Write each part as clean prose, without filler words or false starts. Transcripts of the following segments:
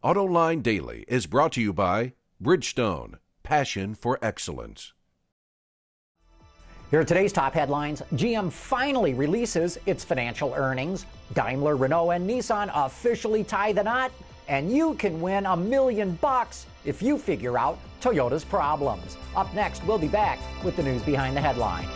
Autoline Daily is brought to you by Bridgestone, passion for excellence. Here are today's top headlines. GM finally releases its financial earnings. Daimler, Renault, and Nissan officially tie the knot. And you can win $1 million if you figure out Toyota's problems. Up next, we'll be back with the news behind the headlines.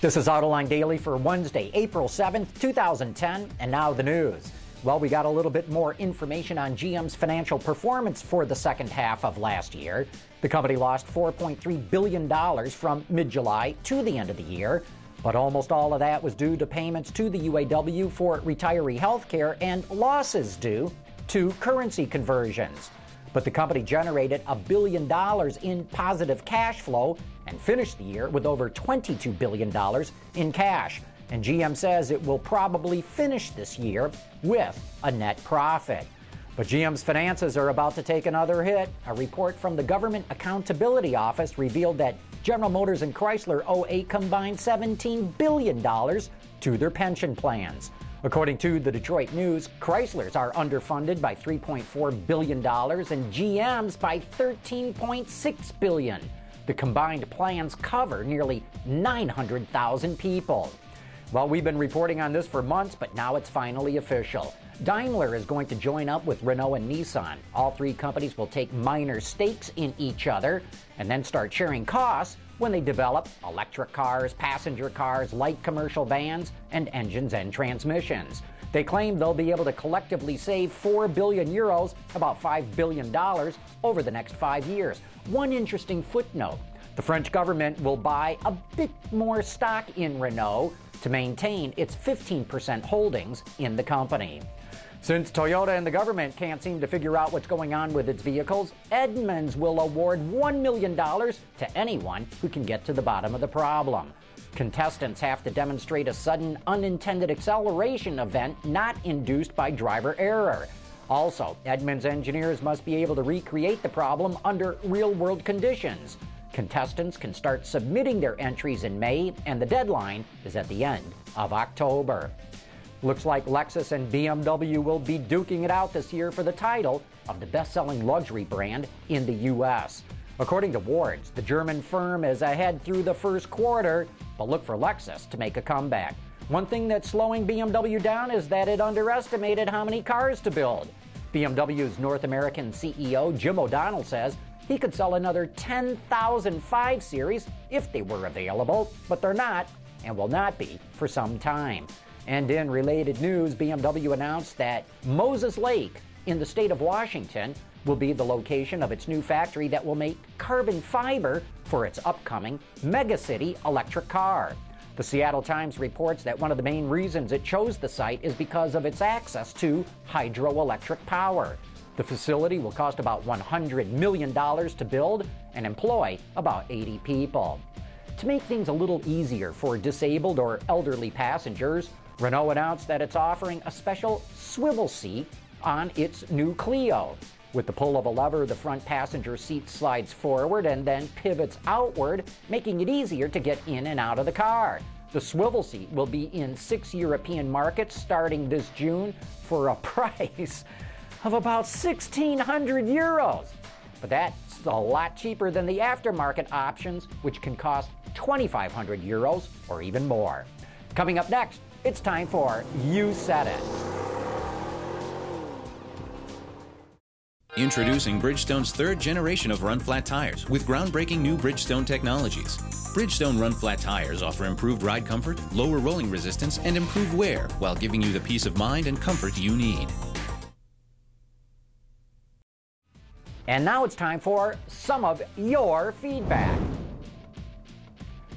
This is Autoline Daily for Wednesday, April 7th, 2010, and now the news. Well, we got a little bit more information on GM's financial performance for the second half of last year. The company lost $4.3 billion from mid-July to the end of the year, but almost all of that was due to payments to the UAW for retiree health care and losses due to currency conversions. But the company generated $1 billion in positive cash flow and finished the year with over $22 billion in cash. And GM says it will probably finish this year with a net profit. But GM's finances are about to take another hit. A report from the Government Accountability Office revealed that General Motors and Chrysler owe a combined $17 billion to their pension plans. According to the Detroit News, Chrysler's are underfunded by $3.4 billion and GM's by $13.6 billion. The combined plans cover nearly 900,000 people. Well, we've been reporting on this for months, but now it's finally official. Daimler is going to join up with Renault and Nissan. All three companies will take minor stakes in each other and then start sharing costs when they develop electric cars, passenger cars, light commercial vans, and engines and transmissions. They claim they'll be able to collectively save 4 billion euros, about $5 billion, over the next 5 years. One interesting footnote: the French government will buy a bit more stock in Renault to maintain its 15% holdings in the company. Since Toyota and the government can't seem to figure out what's going on with its vehicles, Edmunds will award $1 million to anyone who can get to the bottom of the problem. Contestants have to demonstrate a sudden unintended acceleration event not induced by driver error. Also, Edmunds engineers must be able to recreate the problem under real-world conditions. Contestants can start submitting their entries in May, and the deadline is at the end of October. Looks like Lexus and BMW will be duking it out this year for the title of the best-selling luxury brand in the U.S. According to Wards, the German firm is ahead through the first quarter, but look for Lexus to make a comeback. One thing that's slowing BMW down is that it underestimated how many cars to build. BMW's North American CEO Jim O'Donnell says he could sell another 10,000 5 Series if they were available, but they're not and will not be for some time. And in related news, BMW announced that Moses Lake in the state of Washington will be the location of its new factory that will make carbon fiber for its upcoming megacity electric car. The Seattle Times reports that one of the main reasons it chose the site is because of its access to hydroelectric power. The facility will cost about $100 million to build and employ about 80 people. To make things a little easier for disabled or elderly passengers, Renault announced that it's offering a special swivel seat on its new Clio. With the pull of a lever, the front passenger seat slides forward and then pivots outward, making it easier to get in and out of the car. The swivel seat will be in 6 European markets starting this June for a price of about 1,600 euros. But that's a lot cheaper than the aftermarket options, which can cost 2,500 euros or even more. Coming up next, it's time for You Said It. Introducing Bridgestone's third generation of run-flat tires with groundbreaking new Bridgestone technologies. Bridgestone run-flat tires offer improved ride comfort, lower rolling resistance, and improved wear while giving you the peace of mind and comfort you need. And now it's time for some of your feedback.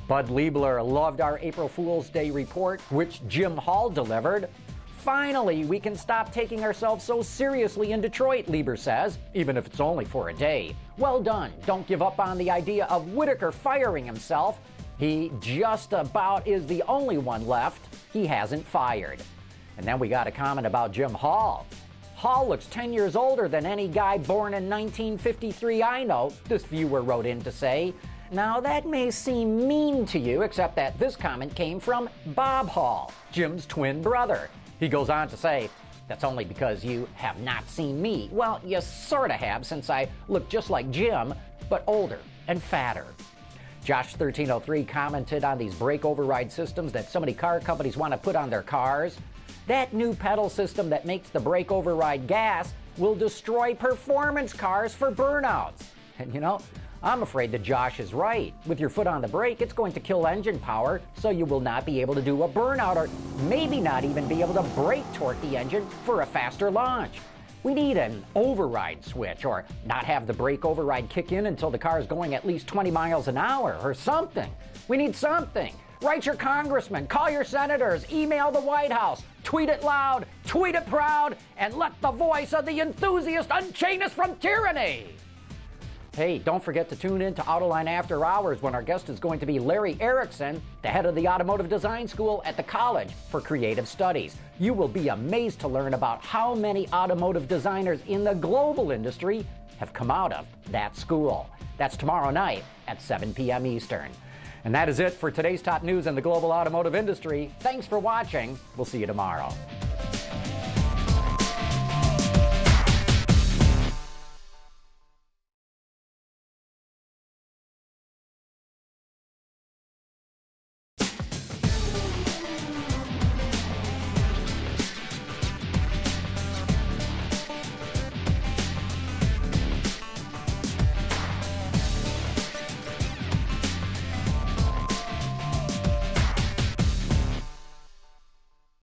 Bud Liebler loved our April Fool's Day report, which Jim Hall delivered. Finally, we can stop taking ourselves so seriously in Detroit, Lieber says, even if it's only for a day. Well done. Don't give up on the idea of Whitaker firing himself. He just about is the only one left he hasn't fired. And then we got a comment about Jim Hall. Hall looks 10 years older than any guy born in 1953 I know, this viewer wrote in to say. Now that may seem mean to you, except that this comment came from Bob Hall, Jim's twin brother. He goes on to say, that's only because you have not seen me. Well, you sorta have, since I look just like Jim, but older and fatter. Josh1303 commented on these brake override systems that so many car companies want to put on their cars. That new pedal system that makes the brake override gas will destroy performance cars for burnouts. And you know, I'm afraid that Josh is right. With your foot on the brake, it's going to kill engine power, so you will not be able to do a burnout or maybe not even be able to brake torque the engine for a faster launch. We need an override switch, or not have the brake override kick in until the car is going at least 20 miles an hour or something. We need something. Write your congressman, call your senators, email the White House, tweet it loud, tweet it proud, and let the voice of the enthusiast unchain us from tyranny. Hey, don't forget to tune in to Autoline After Hours when our guest is going to be Larry Erickson, the head of the Automotive Design School at the College for Creative Studies. You will be amazed to learn about how many automotive designers in the global industry have come out of that school. That's tomorrow night at 7 p.m. Eastern. And that is it for today's top news in the global automotive industry. Thanks for watching. We'll see you tomorrow.